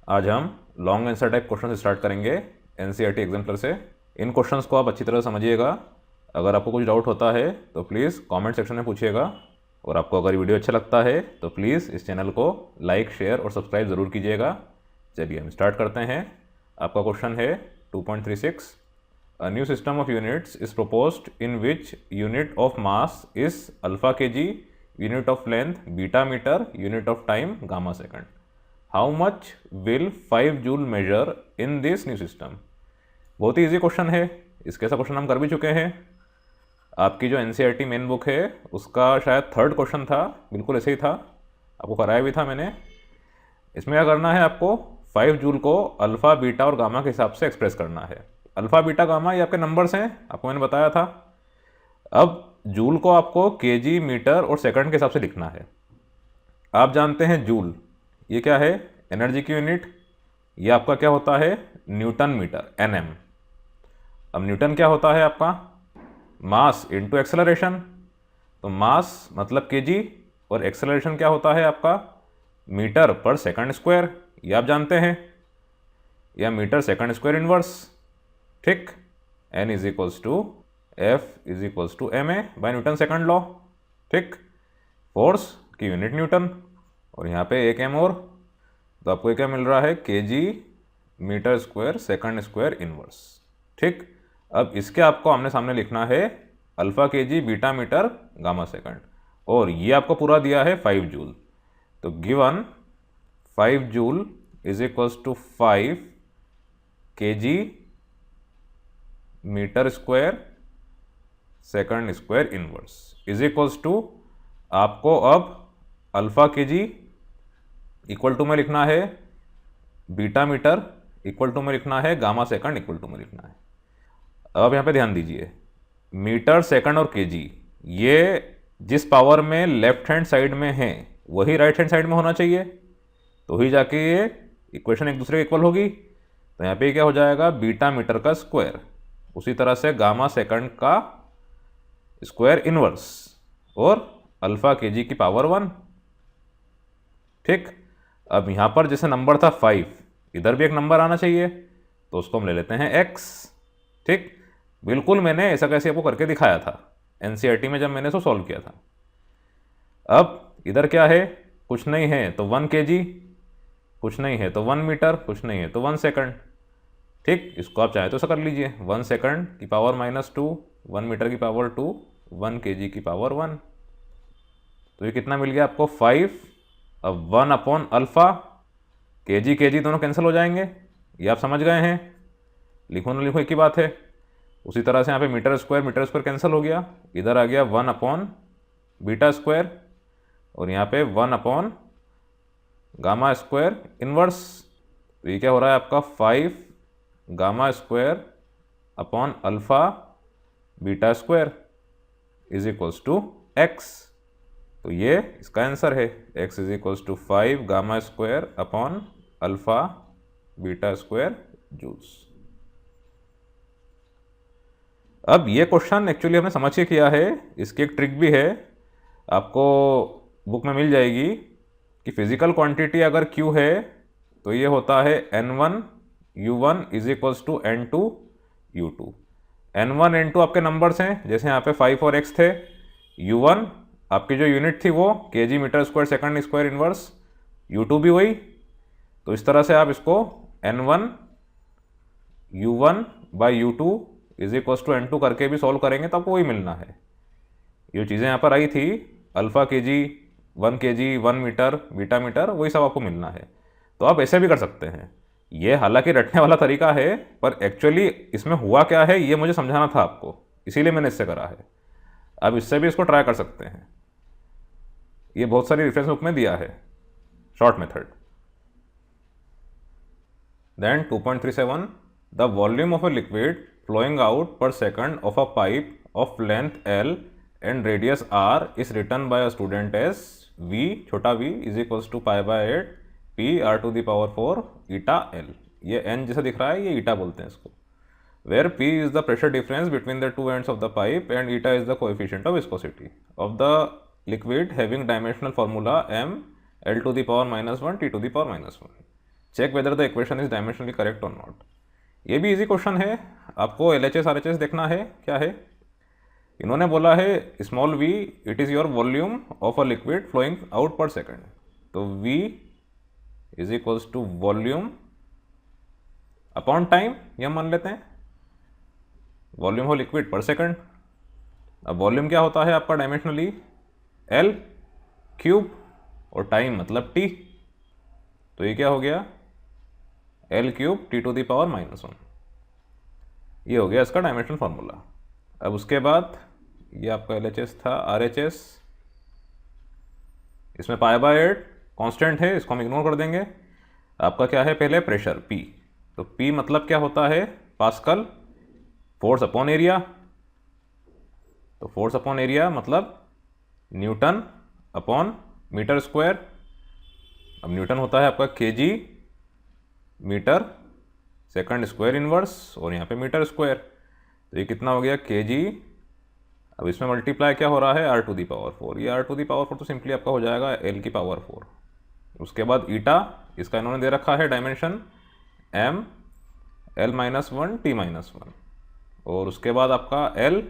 आज हम long answer type question start करेंगे एनसीईआरटी एग्जाम्पलर से। इन क्वेश्चंस को आप अच्छी तरह समझिएगा। अगर आपको कुछ डाउट होता है तो प्लीज़ कमेंट सेक्शन में पूछिएगा, और आपको अगर वीडियो अच्छा लगता है तो प्लीज़ इस चैनल को लाइक, शेयर और सब्सक्राइब ज़रूर कीजिएगा। चलिए हम स्टार्ट करते हैं। आपका क्वेश्चन है 2.36। A new system of units is proposed in which unit of mass is alpha kg, unit of length beta meter, unit of time gamma second. How much will 5 joule measure in this new system? बहुत ही easy question है। इसके ऐसा question हम कर भी चुके हैं। आपकी जो एनसीईआरटी मेन बुक है उसका शायद थर्ड क्वेश्चन था, बिल्कुल ऐसे ही था, आपको कराया भी था मैंने। इसमें क्या करना है, आपको 5 जूल को अल्फ़ा, बीटा और गामा के हिसाब से एक्सप्रेस करना है। अल्फ़ा, बीटा, गामा ये आपके नंबर्स हैं, आपको मैंने बताया था। अब जूल को आपको केजी, मीटर और सेकंड के हिसाब से लिखना है। आप जानते हैं जूल ये क्या है, एनर्जी की यूनिट। ये आपका क्या होता है, न्यूटन मीटर, एनएम। अब न्यूटन क्या होता है आपका, मास इनटू एक्सेलरेशन। तो मास मतलब केजी और एक्सेलरेशन क्या होता है आपका, मीटर पर सेकंड स्क्वायर, ये आप जानते हैं, या मीटर सेकंड स्क्वायर इनवर्स। ठीक, N is equals to F is equals to M A by Newton second law. ठीक, फोर्स की यूनिट न्यूटन, और यहाँ पे एक एम और, तो आपको ये क्या मिल रहा है, KG metre square second square inverse. ठीक, अब इसके आपको आमने सामने लिखना है alpha KG, beta metre, gamma second, और ये आपको पूरा दिया है 5 जूल। तो given 5 joule is equals to 5 KG metre square second square inverse is equals to, आपको अब अल्फ़ा केजी इक्वल टू में लिखना है बीटा मीटर, इक्वल टू में लिखना है गामा सेकंड, इक्वल टू में लिखना है। अब यहाँ पे ध्यान दीजिए, मीटर, सेकंड और केजी ये जिस पावर में लेफ्ट हैंड साइड में है वही राइट हैंड साइड में होना चाहिए, तो ही जाके ये इक्वेशन एक दूसरे के इक्वल होगी। तो यहाँ पे क्या हो जाएगा, बीटा मीटर का स्क्वायर, उसी तरह से गामा सेकंड का स्क्वायर इनवर्स, और अल्फ़ा केजी की पावर 1। ठीक, अब यहाँ पर जैसे नंबर था 5, इधर भी एक नंबर आना चाहिए, तो उसको हम ले लेते हैं x। ठीक, बिल्कुल मैंने ऐसा कैसे आपको करके दिखाया था एनसीईआरटी में जब मैंने इसको सॉल्व किया था। अब इधर क्या है, कुछ नहीं है तो 1 केजी, कुछ नहीं है तो 1 मीटर, कुछ नहीं है तो 1 सेकंड। ठीक, इसको आप चाहे तो ऐसा कर लीजिए, 1 सेकंड की पावर -2, 1 मीटर की पावर 2, 1 केजी की पावर 1। तो ये कितना मिल गया आपको, 5। अब 1 अपॉन अल्फ़ा, केजी केजी दोनों कैंसिल हो जाएंगे, ये आप समझ गए हैं, लिखो ना लिखो एक ही बात है। उसी तरह से यहाँ पे मीटर स्क्वायर कैंसिल हो गया, इधर आ गया 1 अपॉन बीटा स्क्वायर, और यहाँ पे 1 अपॉन गामा स्क्वायर इनवर्स। तो ये क्या हो रहा है आपका, 5 gamma square upon alpha beta square is equals to X. तो ये इसका आंसर है, x is equals to 5 gamma square upon alpha beta square joules. अब ये क्वेश्चन एक्चुअली हमने समझ के किया है, इसकी एक ट्रिक भी है, आपको बुक में मिल जाएगी, कि फिजिकल क्वांटिटी अगर Q है तो ये होता है N1 U1 is equals to N2 U2। N1 N2 आपके नंबर्स हैं, जैसे यहाँ पे 5 और x थे। U1 आपकी जो यूनिट थी वो KG metre square second square inverse, U2 भी वही। तो इस तरह से आप इसको N1 U1 by U2 is equals to N2 करके भी सॉल्व करेंगे तो आपको वही मिलना है। ये चीज़ें यहाँ पर आई थी, alpha KG, 1 KG, 1 metre, beta metre, वही सब आपको मिलना है। तो आप ऐसे भी कर सकते हैं। ये हालांकि रटने वाला तरीका है, पर एक्चुअली इसमें हुआ क्या है ये मुझे समझाना था आपको, इसीलिए मैंने इससे करा है। अब इससे भी इसको ट्राई कर सकते हैं, ये बहुत सारी रेफरेंस बुक में दिया है, short method. Then 2.37, the volume of a liquid flowing out per second of a pipe of length L and radius R is written by a student as V, छोटा v is equals to π/8 P R to the power 4 eta L। ये n जैसा दिख रहा है, ये ईटा बोलते हैं इसको, where P is the pressure difference between the two ends of the pipe and eta is the coefficient of viscosity of the liquid having dimensional formula m L to the power -1 T to the power -1। Check whether the equation is dimensionally correct और not. ये भी easy question है, आपको LHS RHS देखना है क्या है। इन्होंने बोला है small v it is your volume of a liquid flowing out per second. तो v is equals to volume upon time, ये हम मान लेते हैं, वॉल्यूम हो लिक्विड पर सेकंड। अब वॉल्यूम क्या होता है आपका डायमेंशनली, L क्यूब, और टाइम मतलब T। तो ये क्या हो गया, L क्यूब T⁻⁻1। ये हो गया इसका डायमेंशनल फार्मूला। अब उसके बाद ये आपका LHS था, RHS, इसमें π/8 कांस्टेंट है, इसको हम इग्नोर कर देंगे। आपका क्या है पहले, प्रेशर P। तो P मतलब क्या होता है, पास्कल, फोर्स अपॉन एरिया। तो फोर्स अपॉन एरिया मतलब न्यूटन अपॉन मीटर स्क्वायर। अब न्यूटन होता है आपका kg metre second square inverse, और यहाँ पे मीटर स्क्वायर। तो ये कितना हो गया, kg। अब इसमें मल्टीप्लाई क्या हो रहा है, r⁴। ये r⁴ तो सिंपली आपका हो जाएगा L⁴। उसके बाद ईटा, इसका इन्होंने दे रखा है डायमेंशन m L-1 T-1। और उसके बाद आपका L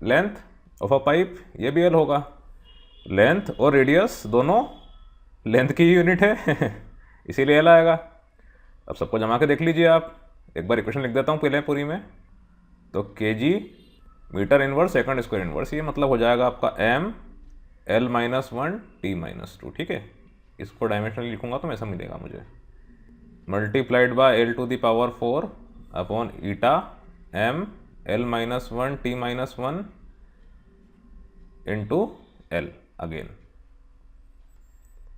length of a pipe, ये भी L होगा। लेंथ और रेडियस दोनों लेंथ की ही यूनिट है इसीलिए L आएगा। अब सबको जमा के देख लीजिए आप, एक बार इक्वेशन लिख देता हूँ पहले पूरी में। तो kg metre inverse second square inverse, ये मतलब हो जाएगा आपका m L-1 T-2। ठीक है, इसको डायमेंशनली लिखूंगा तो ऐसा मिलेगा मुझे, multiplied by L⁴ upon eta m L-1 T-1 into L again.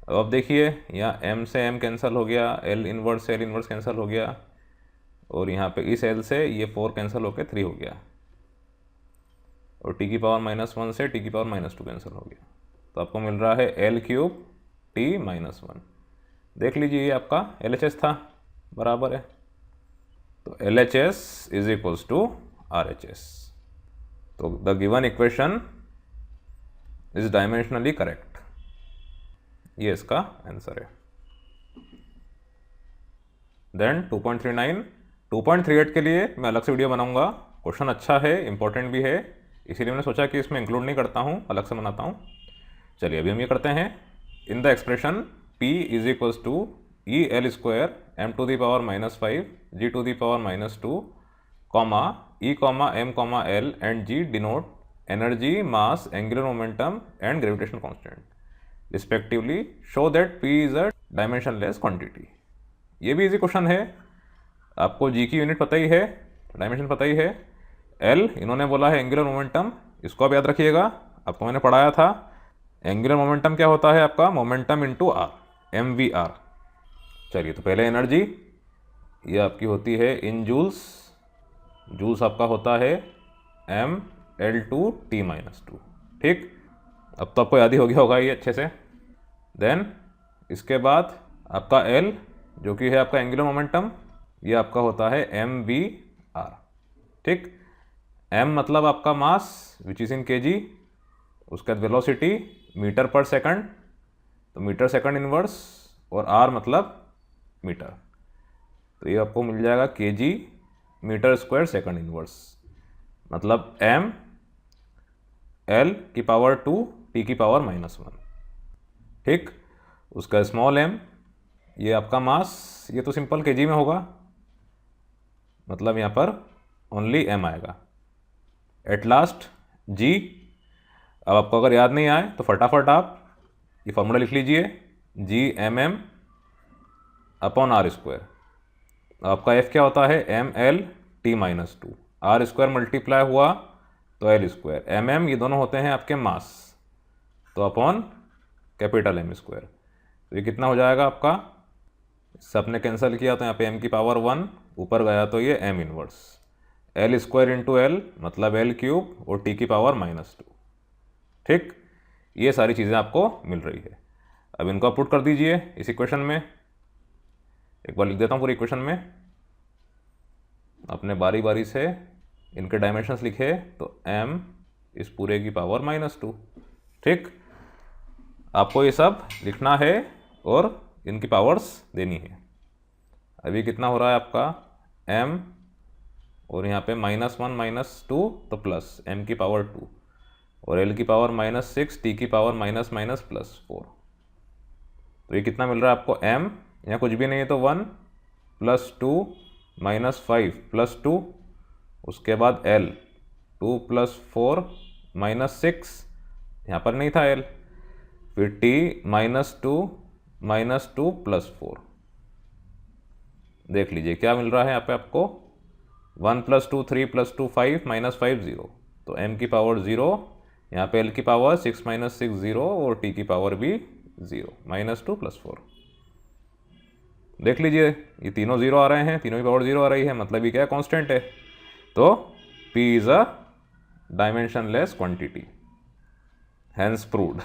अब देखिए यहाँ m से m कैंसिल हो गया, L इनवर्स से L इनवर्स कैंसिल हो गया, और यहाँ पे इस L से ये 4 कैंसिल होकर 3 हो गया, और T⁻⁻1 से T⁻⁻2 कैंसिल हो गया। तो आपको मिल रहा है L³ T-1। देख लीजिए ये आपका LHS था, बराबर है। तो LHS is equals to RHS। तो the given equation is dimensionally correct, ये इसका आंसर है। देन 2.38 के लिए मैं अलग से वीडियो बनाऊंगा। क्वेश्चन अच्छा है, इंपॉर्टेंट भी है, इसीलिए मैंने सोचा कि इसमें इंक्लूड नहीं करता हूँ, अलग से बनाता हूँ। चलिए अभी हम ये करते हैं। In the expression P is equals to EL² m⁻⁻5 g⁻⁻2, E, m, L and G denote energy, mass, angular momentum and gravitational constant respectively. Show that P is a dimensionless quantity. ये भी easy question है, आपको G की unit पता ही है, dimension पता ही है। L इन्होंने बोला है एंगुलर मोमेंटम, इसको आप याद रखिएगा, आपको मैंने पढ़ाया था। एंगुलर मोमेंटम क्या होता है आपका, मोमेंटम इंटू r, mvr। चलिए तो पहले एनर्जी, ये आपकी होती है इन जूल्स, जूल्स आपका होता है mL2 T-2। ठीक, अब तो आपको याद ही हो गया होगा ये अच्छे से। देन इसके बाद आपका L जो कि है आपका एंगुलर मोमेंटम, ये आपका होता है mvr। ठीक, m मतलब आपका मास विच इज़ इन kg, उसके बाद वेलोसिटी मीटर पर सेकंड, तो मीटर सेकंड इनवर्स, और r मतलब मीटर। तो ये आपको मिल जाएगा kg metre square second inverse, मतलब m L⁴ T⁻⁻1। ठीक, उसका स्मॉल m, ये आपका मास, ये तो सिंपल kg में होगा, मतलब यहाँ पर ओनली m आएगा। एट लास्ट g, अब आपको अगर याद नहीं आए तो फटाफट आप ये फॉर्मूला लिख लीजिए, G mm/r²। आपका f क्या होता है, mL T-2, r² मल्टीप्लाई हुआ तो L², mm ये दोनों होते हैं आपके मास, तो अपॉन कैपिटल M²। तो ये कितना हो जाएगा आपका, सबने कैंसिल किया तो यहाँ पे m⁻1 ऊपर गया तो ये m inverse, L² into L मतलब L³ और T⁻⁻2। ठीक, ये सारी चीज़ें आपको मिल रही है। अब इनको आप पुट कर दीजिए इस इक्वेशन में, एक बार लिख देता हूँ पूरी इक्वेशन में, अपने बारी बारी से इनके डायमेंशंस लिखे, तो m इस पूरे की पावर -2। ठीक, आपको ये सब लिखना है और इनकी पावर्स देनी है। अभी कितना हो रहा है आपका m, और यहाँ पे -1 -2 तो प्लस m की पावर 2, और l की पावर -6, t की पावर +4। तो ये कितना मिल रहा है आपको m, यहाँ कुछ भी नहीं है तो 1 + 2 -5 + 2, उसके बाद l 2 + 4 -6, यहाँ पर नहीं था l, फिर t -2 + 4। देख लीजिए क्या मिल रहा है यहाँ पे आपको, 1 + 2 3 + 2 5 -5 0, तो m की पावर 0, यहाँ पे l की पावर 6 - 6 0, और t की पावर भी 0, -2 + 4। देख लीजिए ये तीनों 0 आ रहे हैं, तीनों की पावर 0 आ रही है, मतलब ये क्या है, कांस्टेंट है। तो p is a dimensionless quantity, hence proved.